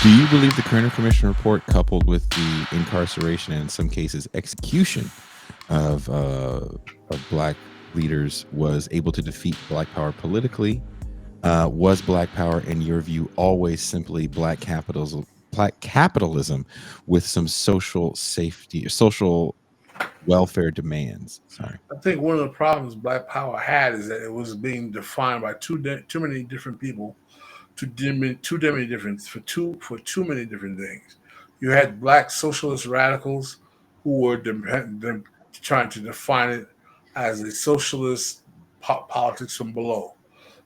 Do you believe the Kerner Commission report, coupled with the incarceration and in some cases execution of black leaders, was able to defeat Black Power politically? Was Black Power, in your view, always simply black capitalism with some social safety, social welfare demands? Sorry. I think one of the problems Black Power had is that it was being defined by too many different people, too many different for too many different things. You had Black socialist radicals who were trying to define it as a socialist politics from below.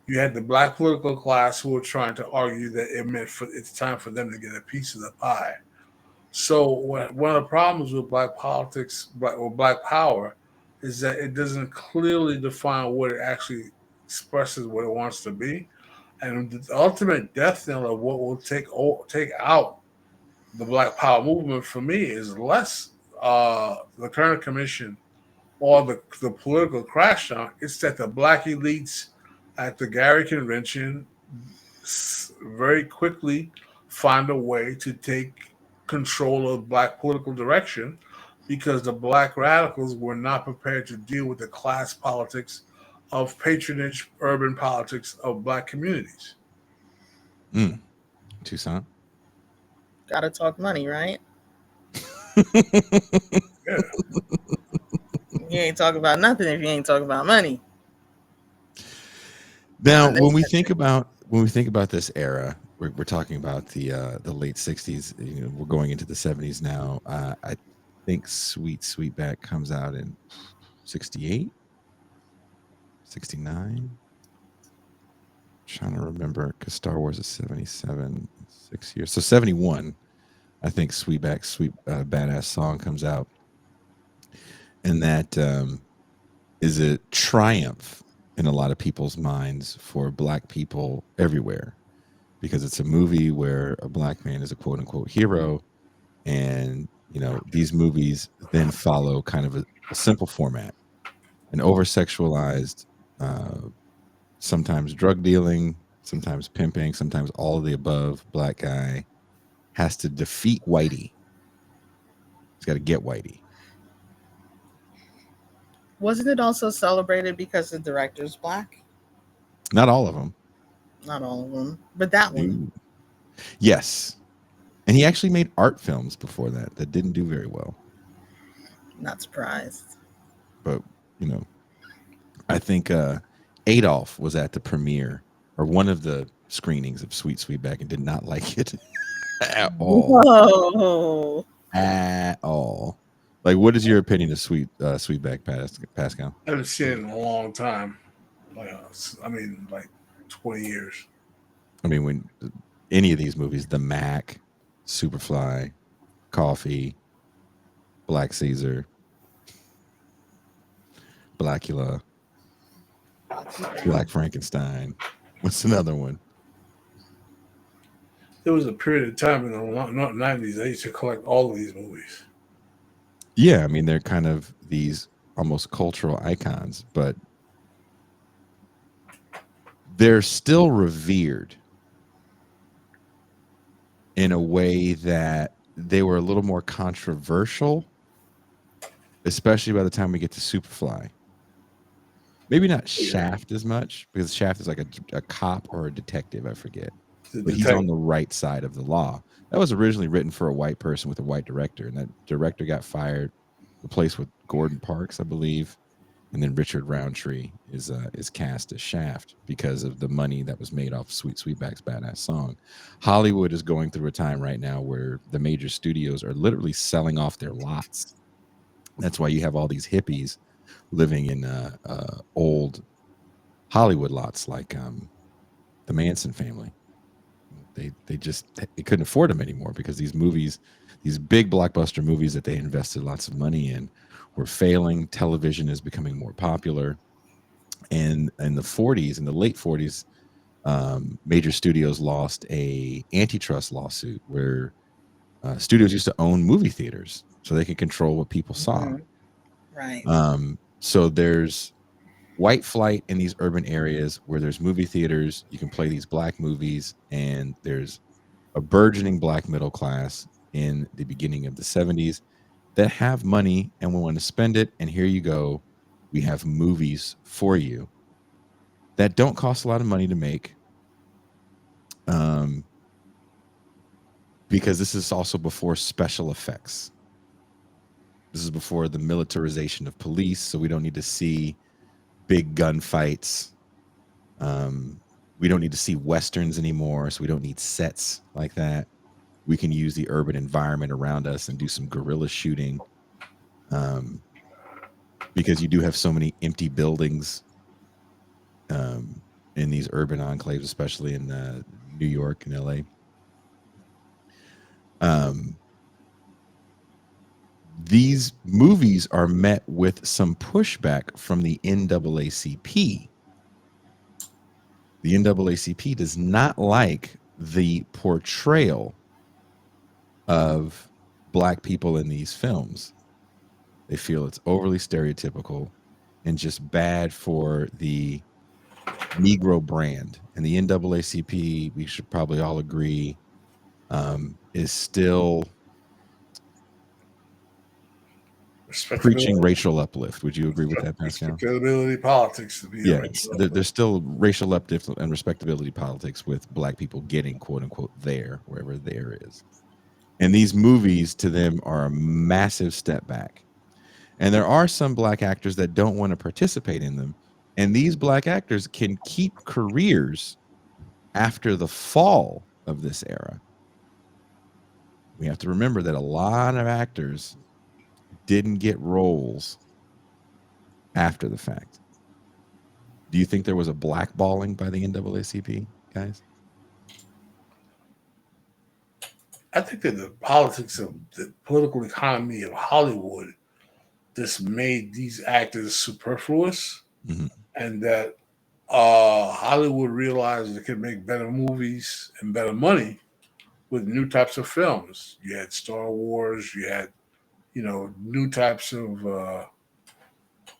You had the Black political class who were trying to argue that it's time for them to get a piece of the pie. So one of the problems with black politics or black power is that it doesn't clearly define what it actually expresses, what it wants to be, and the ultimate death knell of what will take out the Black Power movement for me is less the current commission or the political crackdown. It's that the black elites at the Gary Convention very quickly find a way to take control of black political direction because the black radicals were not prepared to deal with the class politics of patronage, urban politics of black communities. Mm. Toussaint. Gotta talk money, right? Yeah. You ain't talk about nothing if you ain't talk about money. Now, when we think about this era, we're talking about the late '60s. You know, we're going into the '70s now. I think Sweetback comes out in 68, 69. Trying to remember because Star Wars is 77, 6 years. So 71, I think Sweetback's Badass Song comes out. And that is a triumph in a lot of people's minds for black people everywhere, because it's a movie where a black man is a quote unquote hero. And, you know, these movies then follow kind of a simple format, an over sexualized, sometimes drug dealing, sometimes pimping, sometimes all of the above black guy has to defeat Whitey. He's got to get Whitey. Wasn't it also celebrated because the director's black? Not all of them. Not all of them, but that one. Yes. And he actually made art films before that didn't do very well. Not surprised. But, you know, I think Adolf was at the premiere or one of the screenings of Sweetback and did not like it at all. Whoa. At all. Like, what is your opinion of Sweetback, Pascal? I haven't seen it in a long time. Like 20 years. I mean, when any of these movies, The Mac, Superfly, Coffee, Black Caesar, Blackula, Black Frankenstein. What's another one? There was a period of time in the 90s I used to collect all of these movies. Yeah, I mean, they're kind of these almost cultural icons, but they're still revered in a way that they were a little more controversial, especially by the time we get to Superfly. Maybe not Shaft as much, because Shaft is like a cop or a detective, I forget. But he's on the right side of the law. That was originally written for a white person with a white director, and that director got fired, replaced with Gordon Parks, I believe, and then Richard Roundtree is cast as Shaft because of the money that was made off Sweetback's Badass Song. Hollywood is going through a time right now where the major studios are literally selling off their lots. That's why you have all these hippies living in old Hollywood lots like the Manson family. They couldn't afford them anymore because these movies, these big blockbuster movies that they invested lots of money in, were failing. Television is becoming more popular, and in the late 40s, major studios lost a antitrust lawsuit where studios used to own movie theaters so they could control what people saw. Right. So there's white flight in these urban areas where there's movie theaters. You can play these black movies, and there's a burgeoning black middle class in the beginning of the 70s that have money and we want to spend it. And here you go. We have movies for you that don't cost a lot of money to make. Because this is also before special effects. This is before the militarization of police, so we don't need to see big gunfights. We don't need to see westerns anymore, so we don't need sets like that. We can use the urban environment around us and do some guerrilla shooting, because you do have so many empty buildings in these urban enclaves, especially in New York and LA. These movies are met with some pushback from the NAACP. The NAACP does not like the portrayal of black people in these films. They feel it's overly stereotypical and just bad for the Negro brand. And the NAACP, we should probably all agree, is still preaching racial uplift. Would you agree with that, Pascal? Respectability politics. Yes, there's still racial uplift and respectability politics with black people getting quote unquote there, wherever there is. And these movies to them are a massive step back. And there are some black actors that don't want to participate in them. And these black actors can keep careers after the fall of this era. We have to remember that a lot of actors didn't get roles after the fact. Do you think there was a blackballing by the NAACP, guys? I think that the politics of the political economy of Hollywood just made these actors superfluous, and that Hollywood realized it could make better movies and better money with new types of films. You had Star Wars, you had, new types of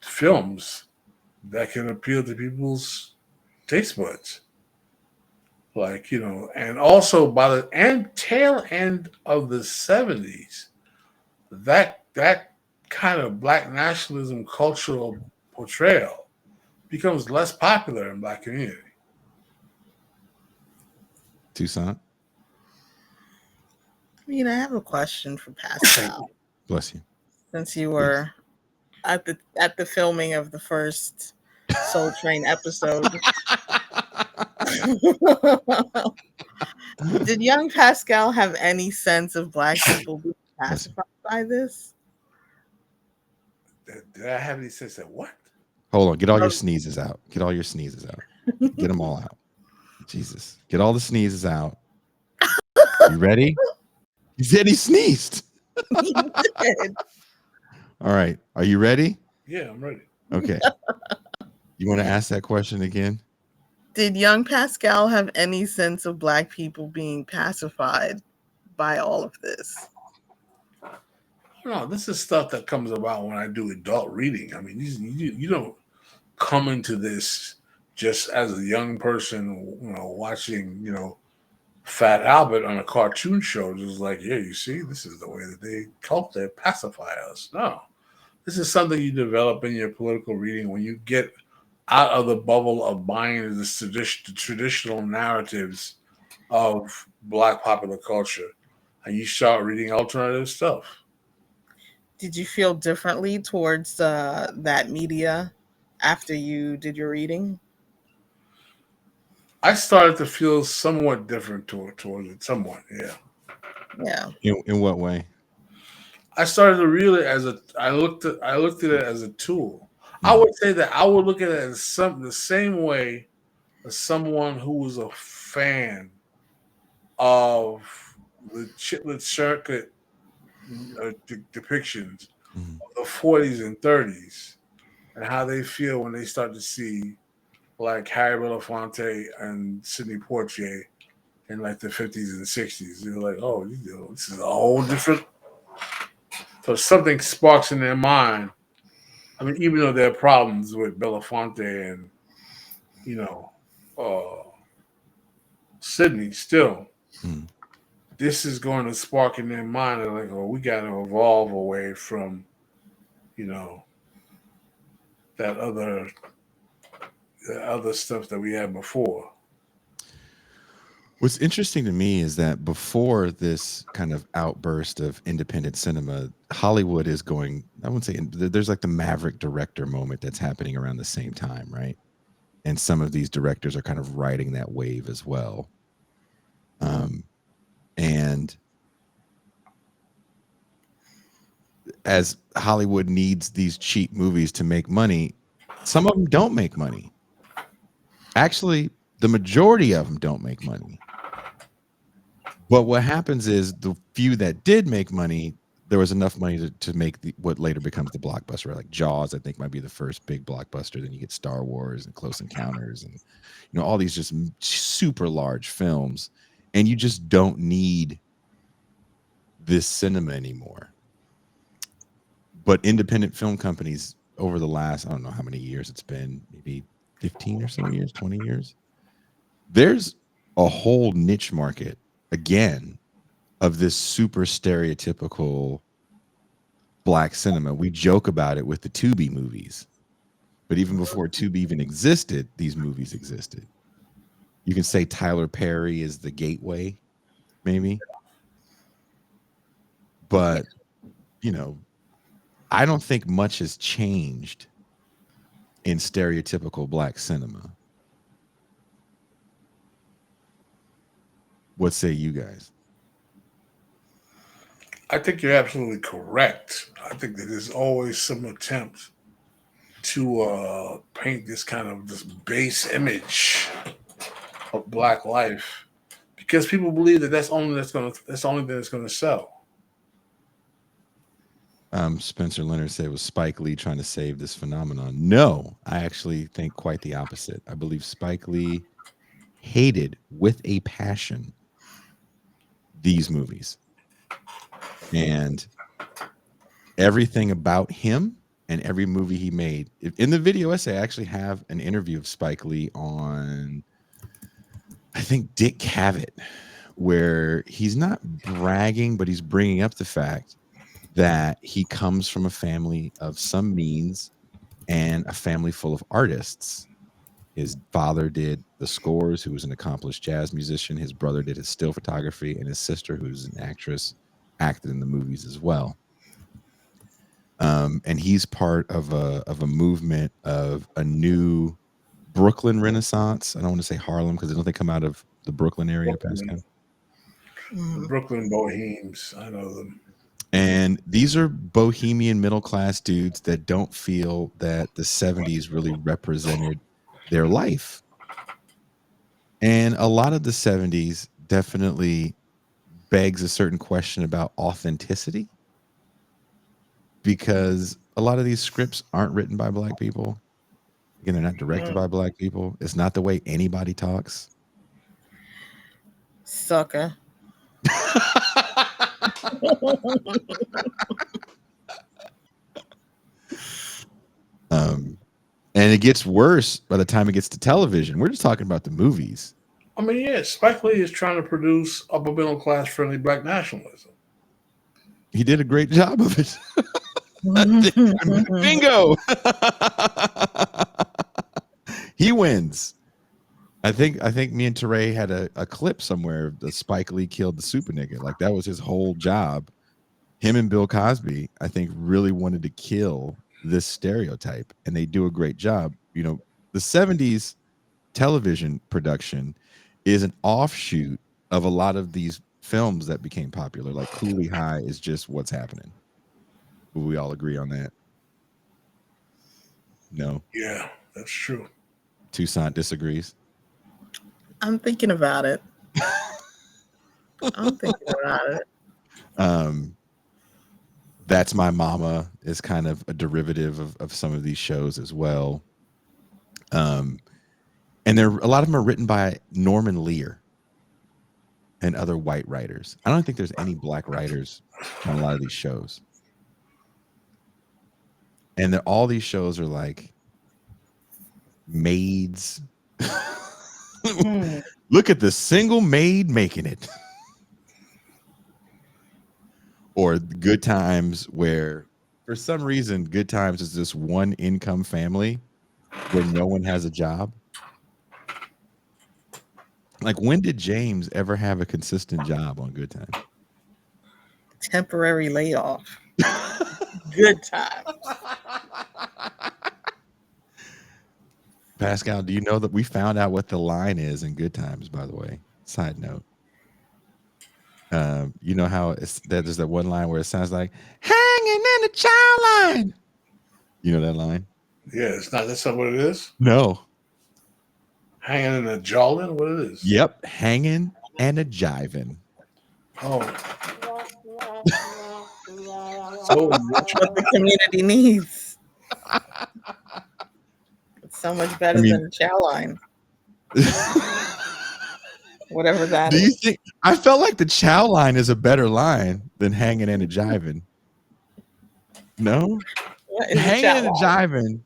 films that can appeal to people's taste buds. And also by the tail end of the 70s, that kind of black nationalism cultural portrayal becomes less popular in black community. Toussaint? I have a question for Pascal. Bless you. Since you were at the filming of the first Soul Train episode. Did young Pascal have any sense of black people being pacified by this? Did I have any sense of what? Hold on. Get all your sneezes out. Get all your sneezes out. Get them all out. Jesus. Get all the sneezes out. You ready? He said he sneezed. He did. All right. Are you ready? Yeah, I'm ready. Okay. You want to ask that question again? Did young Pascal have any sense of black people being pacified by all of this? No, this is stuff that comes about when I do adult reading. I mean, you don't come into this just as a young person, watching, Fat Albert on a cartoon show, just like, yeah, you see, this is the way that they pacify us. No, this is something you develop in your political reading when you get out of the bubble of buying the traditional narratives of black popular culture, and you start reading alternative stuff. Did you feel differently towards that media after you did your reading? I started to feel somewhat different towards it. Somewhat, yeah. Yeah. In what way? I started to really I looked at it as a tool. I would say that I would look at it as the same way as someone who was a fan of the Chitlet Circuit depictions of the 40s and 30s, and how they feel when they start to see like Harry Belafonte and Sidney Poitier in like the 50s and 60s. They're like, oh, this is a whole different. So something sparks in their mind. I mean, even though there are problems with Belafonte and, Sydney still, this is going to spark in their mind. They're like, oh, we got to evolve away from, you know, that other stuff that we had before. What's interesting to me is that before this kind of outburst of independent cinema, Hollywood is going, I wouldn't say, there's like the Maverick director moment that's happening around the same time, right? And some of these directors are kind of riding that wave as well. And as Hollywood needs these cheap movies to make money, some of them don't make money. Actually, the majority of them don't make money. But what happens is the few that did make money, there was enough money to make what later becomes the blockbuster. Like Jaws, I think, might be the first big blockbuster. Then you get Star Wars and Close Encounters and all these just super large films. And you just don't need this cinema anymore. But independent film companies over the last, I don't know how many years it's been, maybe 15 or so years, 20 years, there's a whole niche market again of this super stereotypical black cinema. We joke about it with the Tubi movies, but even before Tubi even existed, these movies existed. You can say Tyler Perry is the gateway, maybe, but I don't think much has changed in stereotypical black cinema. What say you guys? I think you're absolutely correct. I think that there's always some attempt to paint this kind of this base image of black life because people believe that that's the only thing that's going to sell. Spencer Leonard said, was Spike Lee trying to save this phenomenon? No, I actually think quite the opposite. I believe Spike Lee hated with a passion these movies. And everything about him and every movie he made. In the video essay, I actually have an interview of Spike Lee on, I think, Dick Cavett, where he's not bragging, but he's bringing up the fact that he comes from a family of some means and a family full of artists. His father did the scores, who was an accomplished jazz musician. His brother did his still photography, and his sister, who's an actress, acted in the movies as well. And he's part of a movement of a new Brooklyn Renaissance. I don't want to say Harlem because don't they come out of the Brooklyn area, Pascal? The Brooklyn Bohemes, I know them. And these are bohemian middle-class dudes that don't feel that the 70s really represented their life. And a lot of the 70s definitely begs a certain question about authenticity, because a lot of these scripts aren't written by black people. Again, they're not directed by black people. It's not the way anybody talks. Sucker. And it gets worse by the time it gets to television. We're just talking about the movies. I mean, yeah, Spike Lee is trying to produce upper middle class friendly black nationalism. He did a great job of it. Bingo. He wins. I think me and Teray had a clip somewhere that Spike Lee killed the super nigga. Like that was his whole job. Him and Bill Cosby, I think, really wanted to kill this stereotype, and they do a great job. The 70s television production is an offshoot of a lot of these films that became popular. Like Cooley High is just what's happening. Will we all agree on that? No. Yeah, that's true. Toussaint disagrees. I'm thinking about it. That's My Mama is kind of a derivative of some of these shows as well. And a lot of them are written by Norman Lear and other white writers. I don't think there's any black writers on a lot of these shows. And all these shows are like maids. Look at the single maid making it. or Good Times, where for some reason Good Times is this one income family where no one has a job. Like, when did James ever have a consistent job on Good Times? Temporary layoff. Good time. Pascal, do you know that we found out what the line is in Good Times, by the way? Side note. You know how there's that one line where it sounds like hanging in the child line. You know that line? Yeah, that's not what it is. No. Hanging in a jawlin, what it is? Yep, hanging and a jiving. Oh. So That's what the community needs. It's so much better than the chow line. Whatever that Do you is. think? I felt like the chow line is a better line than hanging and a jiving. No, What is a hanging chow and a line? jiving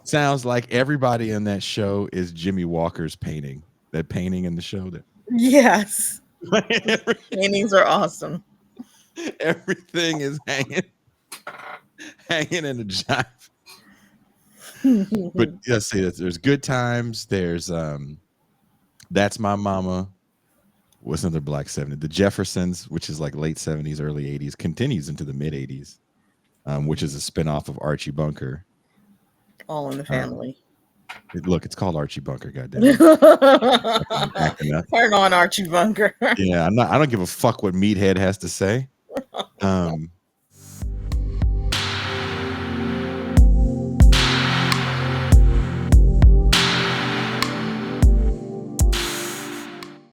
sounds like everybody in that show is Jimmy Walker's painting. That painting in the show that Yes. Paintings are awesome. everything is hanging in a jive. But let's see, there's Good Times. There's That's My Mama. What's another Black 70s? The Jeffersons, which is like late 70s, early 80s, continues into the mid 80s, which is a spinoff of Archie Bunker. All in the family. Look, it's called Archie Bunker, goddamn it. Turn on Archie Bunker. Yeah, I don't give a fuck what Meathead has to say.